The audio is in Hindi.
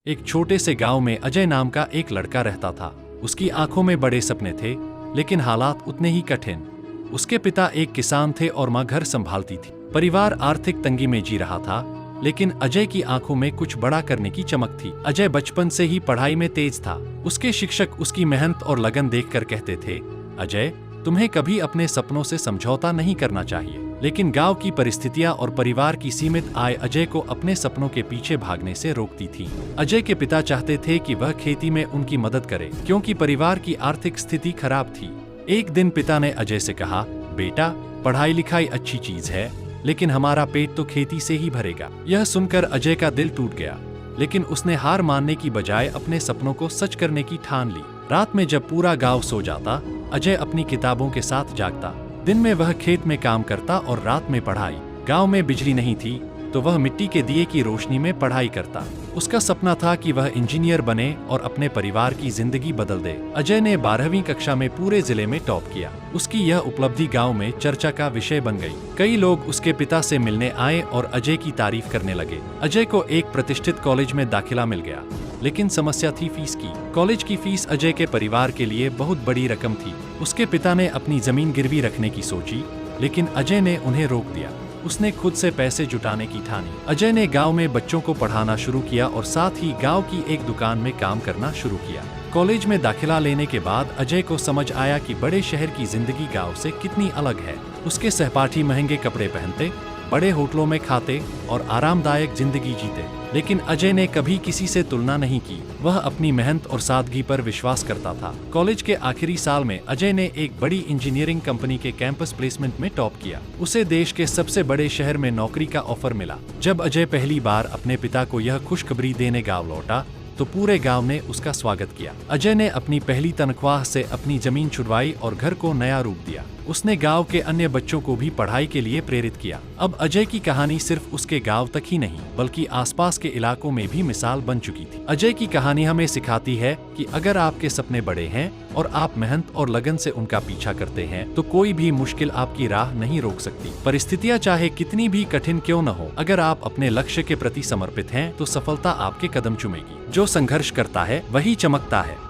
एक छोटे से गांव में अजय नाम का एक लड़का रहता था। उसकी आंखों में बड़े सपने थे, लेकिन हालात उतने ही कठिन। उसके पिता एक किसान थे और मां घर संभालती थी। परिवार आर्थिक तंगी में जी रहा था, लेकिन अजय की आंखों में कुछ बड़ा करने की चमक थी। अजय बचपन से ही पढ़ाई में तेज था। उसके शिक्षक उसकी मेहनत और लगन देखकर कहते थे, अजय, तुम्हें कभी अपने सपनों से समझौता नहीं करना चाहिए। लेकिन गांव की परिस्थितियां और परिवार की सीमित आय अजय को अपने सपनों के पीछे भागने से रोकती थी। अजय के पिता चाहते थे कि वह खेती में उनकी मदद करे, क्योंकि परिवार की आर्थिक स्थिति खराब थी। एक दिन पिता ने अजय से कहा, बेटा, पढ़ाई लिखाई अच्छी चीज है, लेकिन हमारा पेट तो खेती से ही भरेगा। यह सुनकर अजय का दिल टूट गया, लेकिन उसने हार मानने की बजाय अपने सपनों को सच करने की ठान ली। रात में जब पूरा गांव सो जाता, अजय अपनी किताबों के साथ जागता। दिन में वह खेत में काम करता और रात में पढ़ाई। गांव में बिजली नहीं थी, तो वह मिट्टी के दिए की रोशनी में पढ़ाई करता। उसका सपना था कि वह इंजीनियर बने और अपने परिवार की जिंदगी बदल दे। अजय ने 12वीं कक्षा में पूरे जिले में टॉप किया। उसकी यह उपलब्धि गांव में चर्चा का विषय बन गई। कई लोग उसके पिता से मिलने आए और अजय की तारीफ करने लगे। अजय को एक प्रतिष्ठित कॉलेज में दाखिला मिल गया, लेकिन समस्या थी फीस की। कॉलेज की फीस अजय के परिवार के लिए बहुत बड़ी रकम थी। उसके पिता ने अपनी जमीन गिरवी रखने की सोची, लेकिन अजय ने उन्हें रोक दिया। उसने खुद से पैसे जुटाने की ठानी। अजय ने गांव में बच्चों को पढ़ाना शुरू किया और साथ ही गांव की एक दुकान में काम करना शुरू किया। कॉलेज में दाखिला लेने के बाद अजय को समझ आया कि बड़े शहर की जिंदगी गांव से कितनी अलग है। उसके सहपाठी महंगे कपड़े पहनते, बड़े होटलों में खाते और आरामदायक जिंदगी जीते, लेकिन अजय ने कभी किसी से तुलना नहीं की। वह अपनी मेहनत और सादगी पर विश्वास करता था। कॉलेज के आखिरी साल में अजय ने एक बड़ी इंजीनियरिंग कंपनी के कैंपस प्लेसमेंट में टॉप किया। उसे देश के सबसे बड़े शहर में नौकरी का ऑफर मिला। जब अजय पहली बार अपने पिता को यह खुशखबरी देने गाँव लौटा, तो पूरे गांव ने उसका स्वागत किया। अजय ने अपनी पहली तनख्वाह से अपनी जमीन छुड़वाई और घर को नया रूप दिया। उसने गांव के अन्य बच्चों को भी पढ़ाई के लिए प्रेरित किया। अब अजय की कहानी सिर्फ उसके गांव तक ही नहीं, बल्कि आसपास के इलाकों में भी मिसाल बन चुकी थी। अजय की कहानी हमें सिखाती है कि अगर आपके सपने बड़े हैं और आप मेहनत और लगन से उनका पीछा करते हैं, तो कोई भी मुश्किल आपकी राह नहीं रोक सकती। परिस्थितियां चाहे कितनी भी कठिन क्यों न हो, अगर आप अपने लक्ष्य के प्रति समर्पित हैं, तो सफलता आपके कदम चूमेगी। जो संघर्ष करता है वही चमकता है।